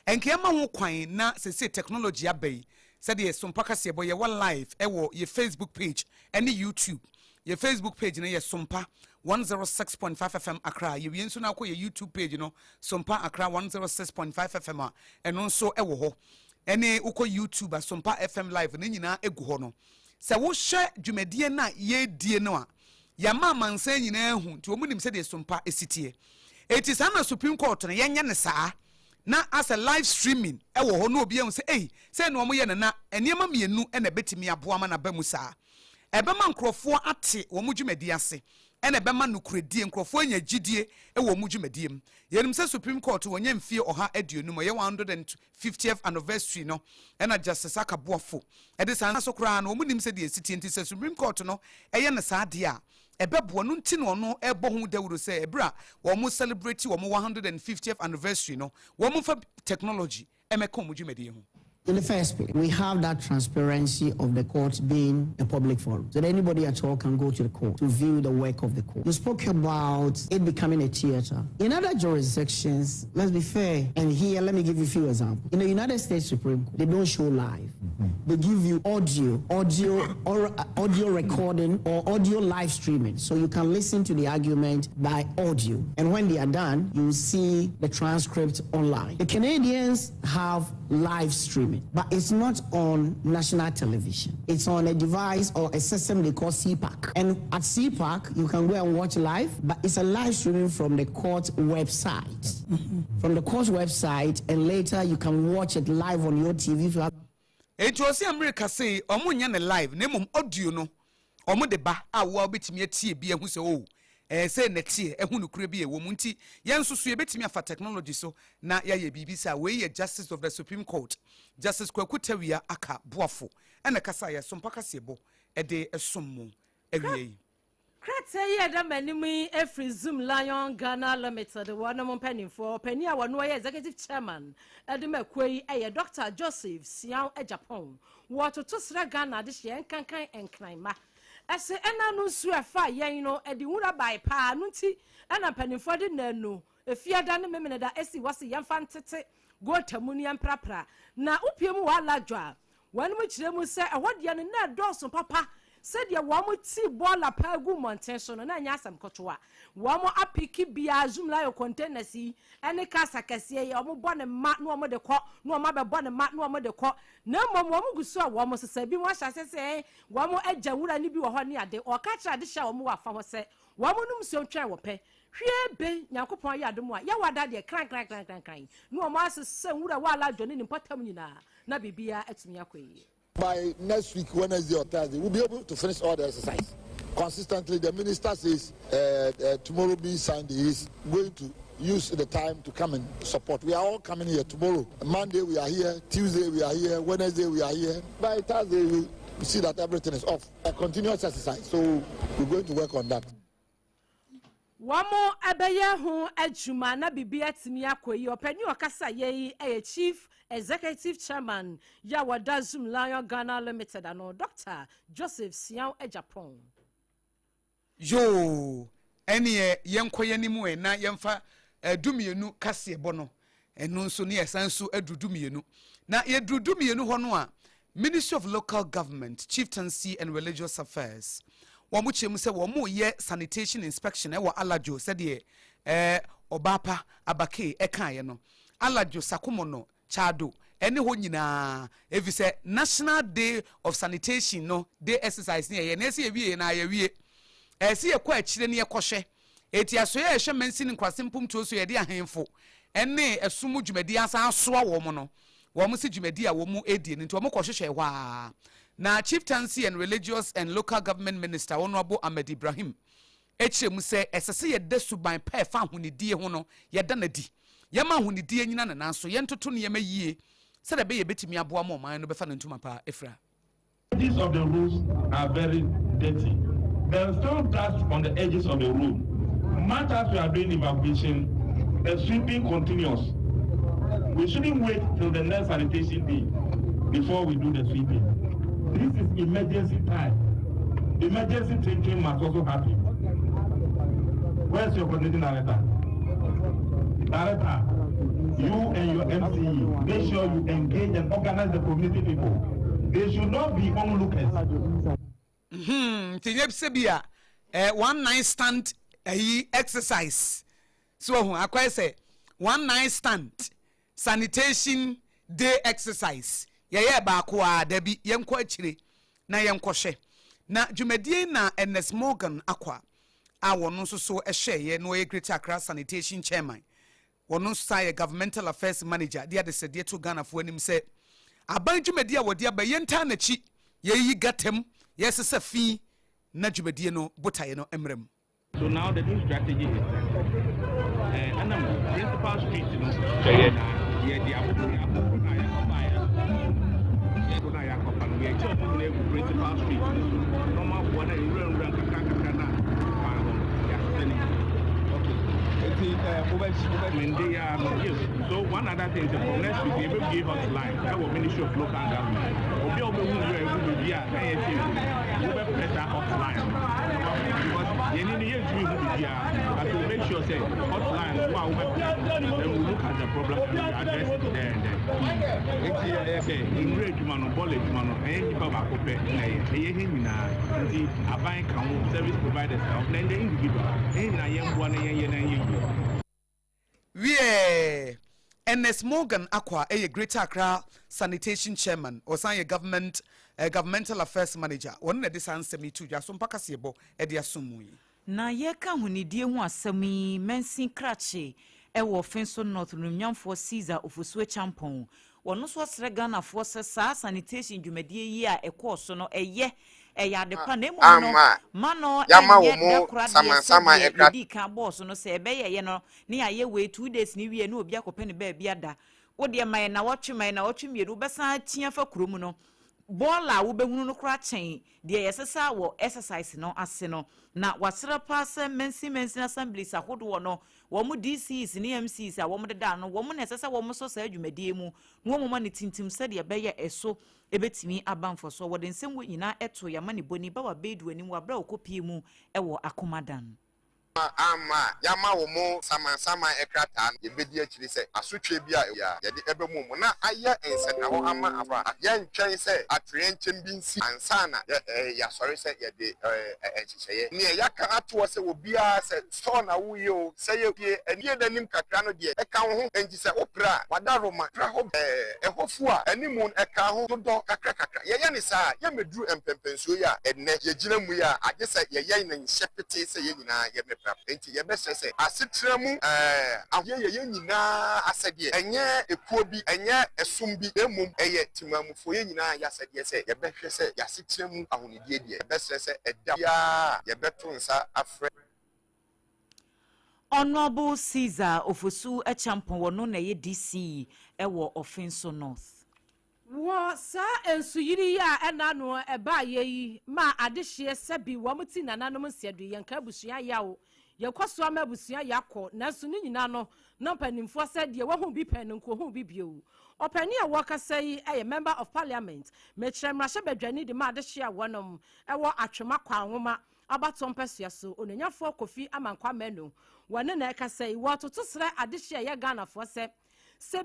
enke ma ho kwan na se technology abai said ye so mpaka se boye live e wo ye Facebook page ene YouTube Your Facebook page no ye SOMPA 106.5 FM Accra. You wi nso na akọ your YouTube page no SOMPA Accra 106.5 FM a eno nso ewo ho. Ene ukọ YouTube SOMPA FM live ne nyina egu ho no. Se wo hwe dwumadie na ye die no a ya ma mansa nyina ehu nti omunim se de SOMPA esitie. Eti sa na Supreme Court no yenye ne saa na as a live streaming ewo ho no obi ehun se se no omo ye na enema mienu na betimi aboa ma na ba mu saa. Ebema nkrofo ate wo mudwumadi ase ene ebema nukuredie nkrofo anya gidie e wo mudwumadi em yenim se Supreme Court wonye mfie oha aduonum ye 150th anniversary no ena Justice Akaboafo e de san so kra na wo munim se de esitie nti se Supreme Court no eye ne saade a ebebo no nti no no ebo hu dawuro se ebra wo mu celebrate wo mu 150th anniversary no wo mu fa technology emeka mudwumadi hu. In the first place, we have that transparency of the court being a public forum, so that anybody at all can go to the court to view the work of the court. You spoke about it becoming a theater. In other jurisdictions, let's be fair, and here, let me give you a few examples. In the United States Supreme Court, they don't show live. They give you audio recording or audio live streaming, so you can listen to the argument by audio. And when they are done, you will see the transcript online. The Canadians have live streaming, but it's not on national television. It's on a device or a system they call CPAC. And at CPAC, you can go and watch live, but it's a live streaming from the court website. From the court website, and later you can watch it live on your TV. If you have Ejosi America say omo nya ne live na mum audio no omo de ba a wo betimi atie bia hu se say netie ehunu nukure bi ewo munti yensusu ye betimi afa technology so na ya ye bibisa we ye Justice of the Supreme Court Justice Kwakutawia aka boafo ena kasa ya SOMPA kasebo ede esommu awie Krete ye da manimi every Zoom Lion Ghana Limited one mo penny for penny a wonu ye executive chairman edemakwei eye Dr. Joseph Siao Japan wato to sra Ghana de hye enkankan enkranma ese ena no su afa yen no edi wura bai pa no ti ena penifo de nanu efiada ne memene da esi wase yemfa ntete go tamuni emprapra na upiem wa ladwa wanu mu kire mu se ehode ne na doso papa said ya wamu ti bola pa gu monten so no na nya asam kotoa wamu apiki bia Zoom live container si ene kasa kase ya omo bone ma no omo de ko no omo be bone ma no omo de ko na mom wamu guso a wamu sesa bi mo hya sese wamu agya wura ni bi wo ho ne ade o ka kira de hya wamu wafa ho se wamu num so ntwa wo pe hwie be Nyankopon ya adom a ya wada de kran no omo asese wura wa la dwone ni potam nyina na bibia atumi akoyi. By next week, Wednesday or Thursday, we'll be able to finish all the exercise. Consistently, the minister says tomorrow being Sunday, he's going to use the time to come and support. We are all coming here tomorrow. Monday we are here, Tuesday we are here, Wednesday we are here. By Thursday we see that everything is off. A continuous exercise, so we're going to work on that. Wamo abeye ho adwuma na bibia timi akoyi opani okasa ye chief executive chairman ya wada Zoom Lion Ghana Limited ano Dr. Joseph Siao Japan. Yo ene yenkoye ni mu na yemfa dumienu kase bono eno nso ne esanso adudumienu na ye dudumienu ho no a Ministry of Local Government, Chieftaincy and Religious Affairs wamu chemu se wamu ye sanitation inspection wa alajo said obapa abake ekaye no alajo sakumono chado ene ho nyina evi se National Day of Sanitation no day exercise ne ye na se ewie na ye wie ese ye kwa akire ne ye kohwe eti aso ye hwe mansi ne kwasempum to so ye de ahenfo ene esumu dwumadi asa asoa wo mo no wo mo se dwumadi a wo mu edie nti wo mo kohwehwe hwa na Chieftaincy and Religious and Local Government Minister Honorable Ahmed Ibrahim echemu se esese ye de suban pa fa honidie ho no ye da na di ye ma honidie nyina na nanso ye ntoto ne ye mayie se da be ye betimi aboa mo man no be fa na ntuma pa efra. Edges of the roofs are very dirty. There is still dust on the edges of the roof. Much as we are doing evacuation, the sweeping continues. We shouldn't wait till the next sanitation day before we do the sweeping. This is emergency time. Emergency thinking must also happen. Where's your coordinating director? Director, you and your MCE, make sure you engage and organize the community people. They should not be onlookers. Tinyeb sebia one night stand exercise. So I say 1 night stand sanitation day exercise. Yeah, bakwa debi yenko achire na yenko hwe. Na dwumadie na NS Morgan akwa a wono so ehye no ye Greater Accra Sanitation Chairman. Wono say governmental affairs manager dia de sede to Ghana fo anim say aban dwumadie a wode aba yenta na chi ye yi gatem yesese fi na dwumadie no botaye no emrem. So now the new strategy is that and principal street the principal street normal one so one other thing is from next week they will give us line that will Ministry of Local Government pressure hotline because you need to make sure say hotline then we look at the problem and address it there and then in rage man bullet man any baba kope na aban kan service providers of then the individual na yembo na we NS Morgan Aqua, a Greater Accra Sanitation Chairman, or say a governmental affairs manager. One of this answer me too, just some pakasiebo, Edia Sumui. Na yeka hunidie ho asemi mensin krache ewo Fenso North Numnyam for Caesar ofuswe champon. Wono so asre Ghana for sa sanitation dwumadie yi a ekoso no eye ADWOA ne mu no mano yama wo mo sama ekra di ka boss no se ebeye ye no ne aye we 2 days ni wie no obi akopɛ ne ba bia da wo de man na wɔtwe mieru bɛsa tia fa kurom no bola wo behunu no kra chen de yesesa wo exercise no ase no na wasra pass mensi assemblies ahodo no wo mu DCs ne MCs a wo mu deda no wo mu na esesa wo mu so sa adwumadie mu no wo mu ne tintim se de bɛyɛ eso ebetimi abanfo so wo de nsem wo nyina eto ya mane boni ba wa bedu ani wa bra okopie mu ewo akomadan ama yama wo mo sama ekrata ye bedi akiri se asotwe bia ya ye de ebemu mu na aye ensena ho ama afa ye ntwen se atrenchen bi nsi ansana ya sori se ye de enchicheye ne ya ka ato se obia se so na wo ye o se ye pie enie danim kakra no de e ka ho enji se opra wadaroma pra ho ehofu a animu e ka ho dodo kakra ye ne sa ye meduru empempensuo ya enne ye gina mu ya age se ye na nhyepete se ye nyina ye enti ye bese se asetremu ye nyina asede enye ekuo bi enye esum bi emum eye timamufo ye nyina ya asede se ye behwe se ya asetremu ahonidie die ye bese se eda ya ye beto nsa afre Honorable Caesar Ofosu Echampon wono na ye DC ewo Fenso North wo sa ensuyiri ya enano eba yeyi ma adehye sebi wo muti nananom nsedu yenka busua yawo yekoso ama busua yakọ nanso ni nyina no na panimfo se de wo hu bi pen nko hu bi bio opani a wo kasa yi eye member of parliament mechiremra shebadwani de ma adehye awonom ewo atwema kwa nwoma abatom pesua so onanyafo kofi amankwa menu wone na ekasa yi wo totosre adehye ye Ghana fo se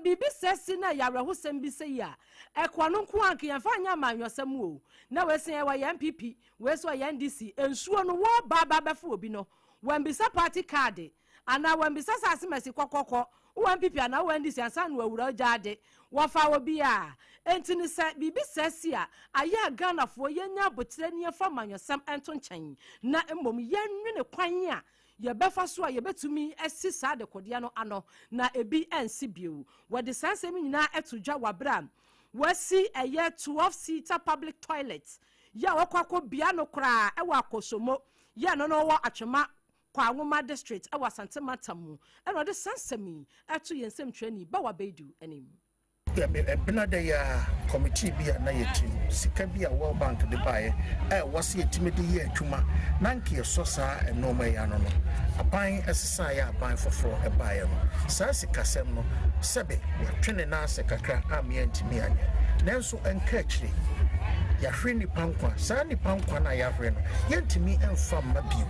bibi sesi na yareho sembi se ya ekwano nko anke yemfa nya manwosem o na wesen ye wa MPP weso ya NDC ensuo no wo baba befo obi no wambisa party card ana wambisa sase mesi kokoko wo MPP ana wo NDC ansa no awura jade wo fa obi a entini se bibi sesi a aya Ghana fo yenya botre ne fa manwosem ento nchen na mmom yenwe ne kwan a ye befa so a ye betumi esi sa de kodea no ano na ebi ensi biu wo de sansem nyina etodwa wabra wasi eye 12-seater public toilet ya wakwakọ bia no kra e wa akosomo ya no wo atwema kwa nwoma district e wa santematamu e no de sansemi eto yensem twani ba wa bedu anim ebina de ya committee bia na yetim sika bia World Bank de bae wase yetimede ye atwuma nanke so sa enoma ya no no aban esesa ya aban foforo e bae no sa sika sem no sebe twene na ase kakra amia ntimi anya nanso enka akire ya hwe ni pankwa sa ni pankwa na ya hwe no yentimi emfa mabio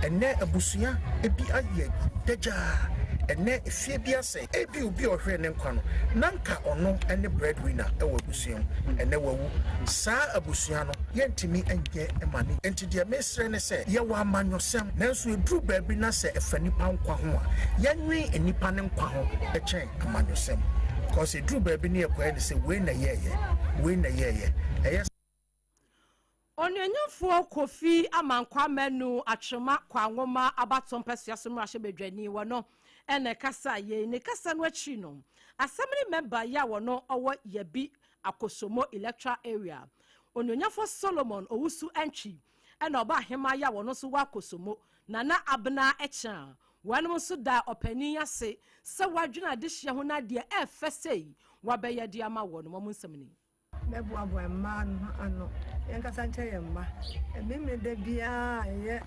enne abusua ebi aye daja ene efie bia say ebi obi ohwe ne nkwa no nanka ono ene breadwinner e wabusua ene wawu saa abusua no yentimi enye emane enti de mesre ne say ye wa amanyosem nanso edru baabi na say efani pa nkwa ho a yenwe enipa ne nkwa ho echen amanyosem because edru baabi ne ekwa ne say we na yeye Onyanyafo Kofi amankwa menu atwema kwa ngoma abaton pesia so mrahye bedwani wono ene kasa ye ne kasa no achi no assembly member ya wono owo yabi akosomo electoral area Onyanyafo Solomon owusu enchi ene oba hema ya wono so wa akosomo nana abena echa wanum so da opani ase se wadwena de hye ho na de efesei wabeye de ama wono mo nsemni Nebu abu emman ano yankasa nche yemma emime de bia ye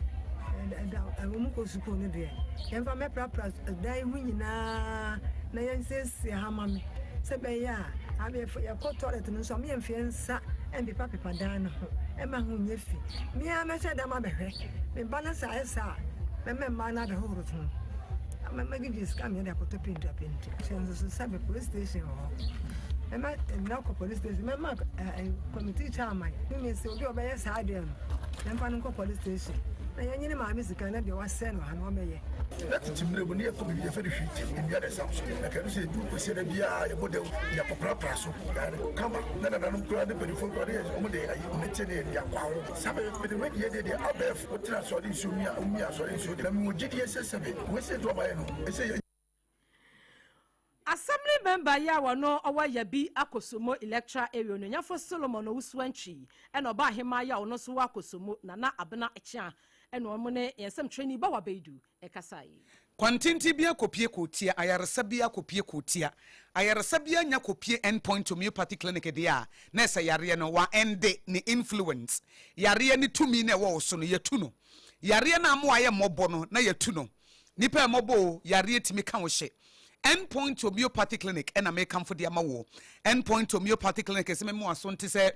amuko suko ne de yemfa me prapra dai hu nyina na yensesi hama me se be ya abi ye ko toilet no so me yemfe nsa embi papa dan no ema hu nyefi me a me se da ma behwe me balance esa me ma na de horo tun me gidi scam ye da ko to pinta senso so sabe police station Emma now police station. Emma committee chairman. Me say obi obeye saadem. Empa no police station. Na yanyine ma misika na de wasɛ no ha no obeye. That timbre boni e ko bi fe de hwiti. Bia de samso. Na ka se du ko se da bia ye model ya popra praso. Kama na no kura de perifo ko de o mo de ayi ne tene ya kwawo. Sabe be de wedi de abef o tra so de nsumia o mi aso de nsu de na mi ogidi esesebe. We se do ba ye no. E se Assembly member ya wono owa yabi akosomo electoral area Onyanyafo Solomon owusuanchi ene oba hema ya ono so akosomo nana abena echa ene omo ne yensem training ba wabeidu ekasai kwantinti bia kopie kotia ayaresa bia kopie kotia ayaresa bia nya kopie endpoint homeopathy clinic dia na esa yare no wa ende ni influence yare ni tumi na wo so no yetu no yare na mo aye mobo no na yetu no nipa mobo yare timi kan wo hye endpoint homeopathy clinic and American for the amawo endpoint homeopathy clinic is me mo asonte se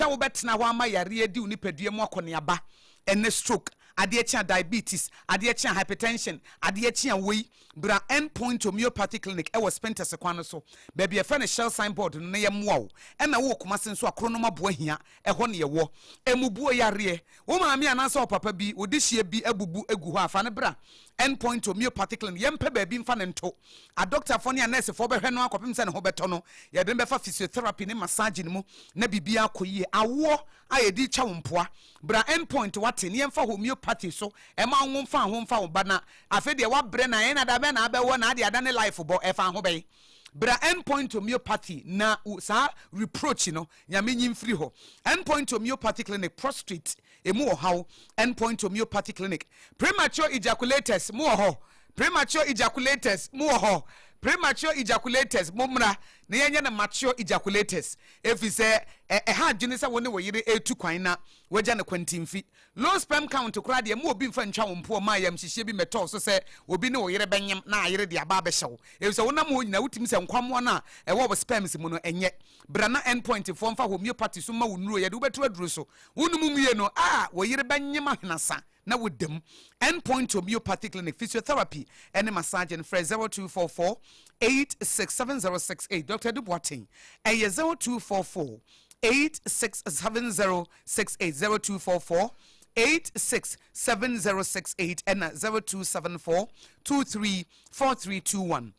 wo betena ho ama yare adi unipadua mo akoneaba ene stroke ade chia diabetes ade chia hypertension ade chia wei bra endpoint homeopathy clinic e was spent as kwano so baby e fa shell signboard no ye mo na wo kuma senso akro no mabo ahia e ho ne ye wo emubuo yare wo maami anasa papa bi odihie bi abubu egu ho afa ne bra endpoint homeopathy clinic yempe baby mfa ne nto a doctor for ne nurse for behwe no akopem se ne ho beto no ye de befa physiotherapy ne massage ne mu na bibia akoyie awo ayedi cha wompoa bra endpoint wate ne yemfa homeopathy so e ma nwomfa ho mfa wo bana afi de wa bre na ye na da be na abewo na ade ada ne life bo e fa ho be bra endpoint homeopathy na sa reproach no nyame nyimfiri ho endpoint homeopathy clinic prostrate emu how endpoint homeopathy clinic premature ejaculators mu ho premature ejaculators mu ho premature ejaculators momra na yenye na mature ejaculators efise ha dwene se woni wo yire etu kwan na wagya na kwantimfi low sperm count kura de mu obi mfa ntwa wompo ma yam hihye bi meto so se obi ne wo yire benyem na ayire de aba be hyew efise wonam ho nyina wutim se nkwamo na ewo bo sperms mu no enye brana endpoint fo mfa homeopathy so ma wonuro ye de wobetu aduro so wonum mie no wo yire benyem ahenasa na wodem endpoint homeopathy clinic physiotherapy and massage and fresh 0244 867068 Dr. Duboatin 0244 867068 0244 867068 and 0274 234321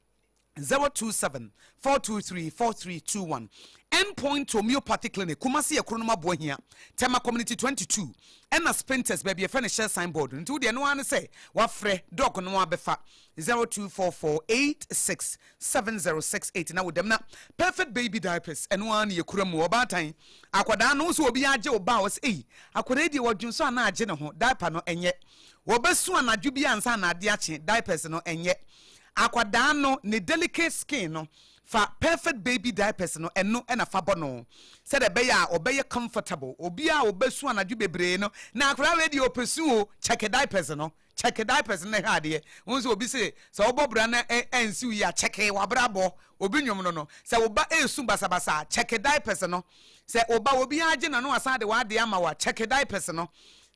027 423 4321 endpoint homeopathy clinic kumasi ekronoma bohia tema community 22 ena sprinters baby efene share signboard nti de no ane say wa frɛ doc no abefa 0244867068 na wodem na perfect baby diapers eno ane yekuramu obatan akwada no so obi age oba o say akwada die wodwunso ana age ne ho diaper no enye wobesu anadwu bi ansa na ade ache diapers no enye akwada no ne delicate skin no fa perfect baby diapers no eno na fa bono said the beya obey comfortable obia obesu anadwu bebre no na akwara radio opesu o check diapers no check diapers na ha de won obi say so obobra na ensi ya check wa brabo obi nwom no say oba esu basabasa check diapers no say oba obi age na no asa de wa de ama wa check diapers no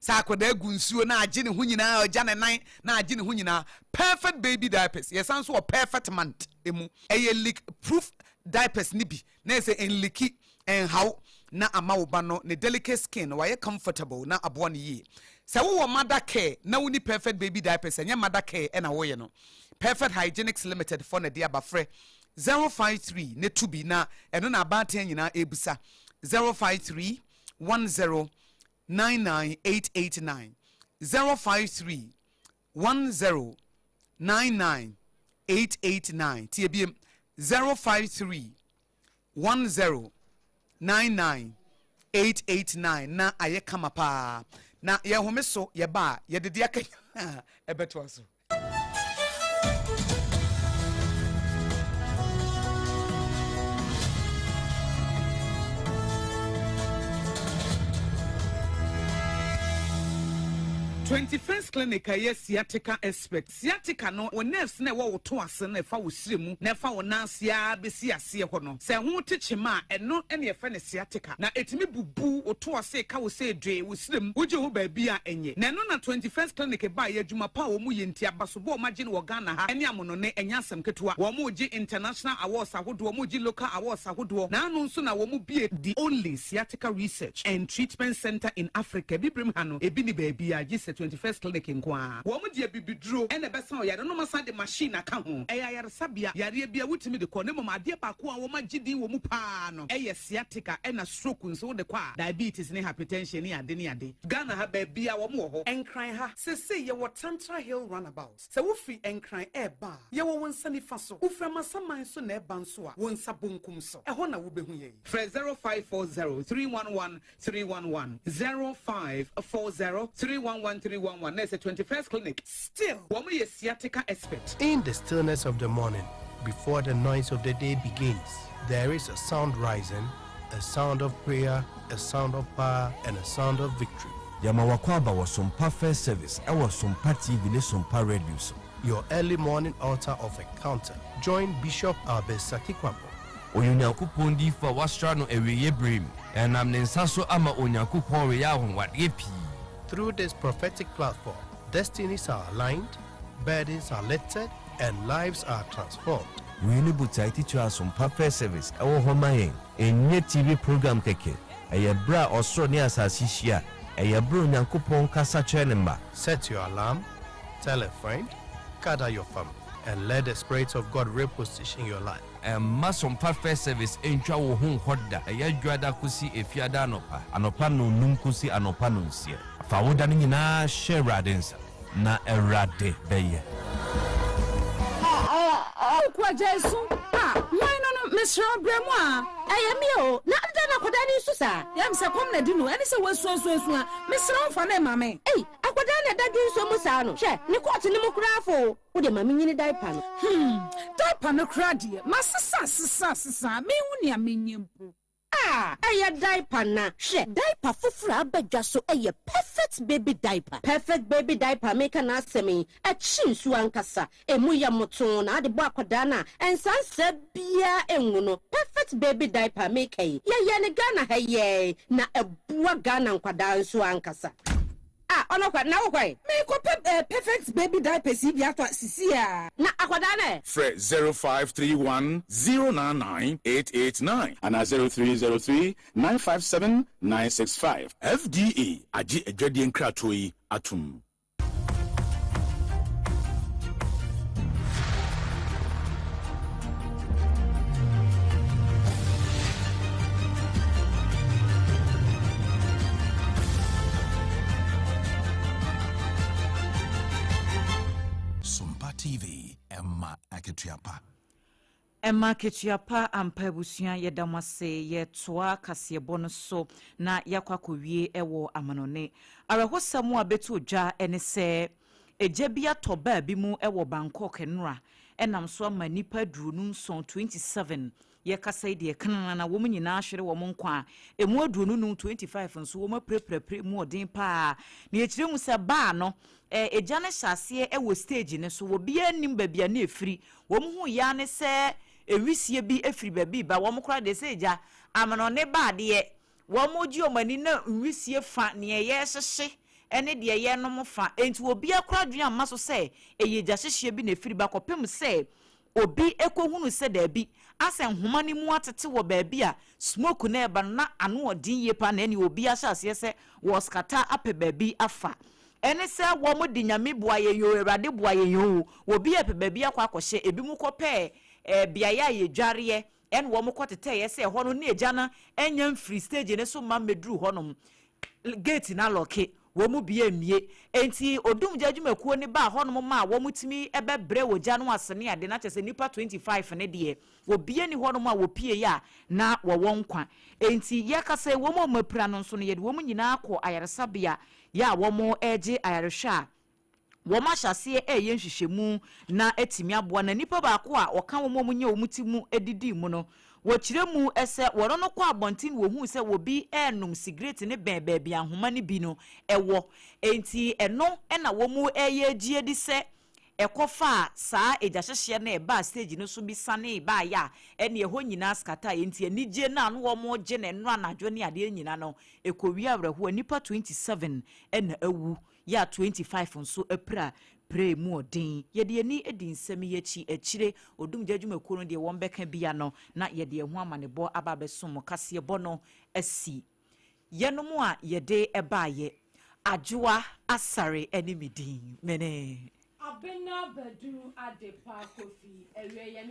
sa akoda gunsuo na agye ne ho nyina ogya ne nan na agye ne ho nyina perfect baby diapers yesan so perfect month emu leak proof diapers ni bi na say en leaky en how na ama wo ba no ne delicate skin why comfortable na abo ne yi se wo mother care na woni perfect baby diapers enya mother care na wo ye no perfect hygienics limited for na dia bafre 053 ne to bi na eno na abaten nyina ebusa 053 10 99889 053 10 99889 TBM 053 10 99889 na aye kama pa na ye home so ye ba ye de dia kan ebeto aso 21st clinic yes sciatica expert sciatica no o nerves na wo to ase na fa wo siremu na fa wo nansia besi ase ho no se ho techema eno ene ye fa ne sciatica na etimi bubu o to ase ka wo se dwe wo siremu uje ho ba bia enye na no na 21st clinic ba ye adwuma pa wo mu ye ntia basobo o magine wo Ghana ha ene amono ne enya asem ketewa wo mu gi international awards ahodo wo mu gi local awards ahodo na anu nso na wo mu bie the only sciatica research and treatment center in Africa bibrim ha no ebi ni ba bia gi 21st clinic nkwa wo mu die bibidro ene besa o yare no masa de machine aka ho eya yare sabia yare bia wutimi de ko ne mama de pa ko a wo magidi wo mu pa no eye sciatica ena stroke nso de kwa diabetes ne hypertension ne ade Ghana ha ba bia wo mu ho enkran ha sese ye wo Tantra Hill runabout se wo fi enkran eba ye wo wonsani fa so wo fra masaman so na eba nso a wo nsa bonkum so eho na wo behu ye 0540 311 311 0540 311 311 There's a 21st clinic. Still, woman is sciatica expert. In the stillness of the morning, before the noise of the day begins, there is a sound rising, a sound of prayer, a sound of power, and a sound of victory. Yamawakwaba was SOMPA First Service. I was SOMPA TV, SOMPA Radio. Your early morning altar of encounter. Join Bishop Albesaki Kwampo. Onyankopon di fa wasra no eweye brim. Enam ne nsaso ama onyankopon we ya honwade pi. Through this prophetic platform, destinies are aligned, burdens are lifted, and lives are transformed. We need to teach us SOMPA First Service. Our home enye TV program keke. Eye bra osro ni asasi hia. Eye bro nyankopon kasa chenemba. Set your alarm, tell a friend, gather your family, and let the Spirit of God reposition your life. SOMPA First Service entwa wo hu hoda. Eye dwada kusi efiada anopa. Anopa no num kusi anopa no nsie. Fa woda ni nyina share densa na erade beye. Kwa Jesu why no Mr. Bremwa ayemi o na ada na koda ni susa yam se kom na di no ene se wasu a Mr. Mfa na mame akoda na da di so musa no hwe ni court ni mu krafo wo de mame nyini diaper no diaper no krade masisa me hu ne amenyempo aya diaper na she diaper fufura abadwa so eye perfect baby diaper make na asemi a chinsu ankasa emu ya moto na ade bo akoda na ensansa bia enwu no perfect baby diaper make ye ne Ghana ha ye na ebua Ghana nkwada nso ankasa ono kwa na wokwai me ko perfect baby diaper si bia to sisia na akoda na Fre 0531 099 889 and 0303 957 965 FDA aji edwade nkrato yi atum. TV Emma Aketiapa. Emma Aketiapa ampabusia yedamase yetoa kasebo no so na yakwakowie ewo amanone. Arehosam a betu dwa ene se ejebia toba bi mu ewo Bangkok enra enam so ama nipa duru nson 27 yekasa de kanana na wo nyina ahwere wo nkwa emu aduru nu 25 nso wo maprepre mu odin pa na yekire mu se ba no ejane hyase ewo stage ne so wo bia nim ba bia na efiri wo hu ya ne se ewisie bi efiri ba bi ba wo mkora de se eja amano ne ba de wo moji omani na wisie fa ne ye hyehye ene de ye no mo fa enti obi akora dwen amma so se eye gya hyehye bi na firi ba kopem se obi ekohunu se da bi ase nhoma ni mu atete wo ba bi a smoke na eba na ano odin ye pa na ene obi ahyase se wo skata ape ba bi afa ene se wo mo di nyame boa ye yo Awurade boa ye yo obi ape ba bi akwa akohye ebi mu kopɛ biaya ye dware en wo mo kotete ye se ho no na eja na enya free stage ne so ma medru ho no gate na loke wo mu bia mie enti odum jadwumakuo ni ba ho no ma wo mutimi ebebre wo ja no asene ade na chese nipa 25 ne de wo bia ni ho no ma wo pie ya na wo wonkwa enti ye ka se wo mo mapira no so no ye de wo mu nyina akọ ayaresabia ya wo mo eje ayarehwa woma hyase eye nhwehwemu na etimi aboa na nipa ba ko a oka wo mo nye wo mutimu edidi mu no wo kire mu ese woro no kwa abontin wo hu se wo bi enum cigarette ne bebe bia homa ne bi no ewo enti eno na wo mu eye gie di se ekofa saa eja hyehye na eba stage no so bi sane ba ya ene ho nyina skata enti anije na no wo mo je na eno anadwo ne ade nyina no ekowi awreho nipa 27 na awu ya 25 nso apra pray mu odin ye de ni edin sami yechi echire odum jadwumakuo no de won beka bia no na ye de ho amanebo aba besom kase bo no asi yenom a ye de ebaye ADWOA ASARE ABENA Abena Badu Adepa Kofi ewe ye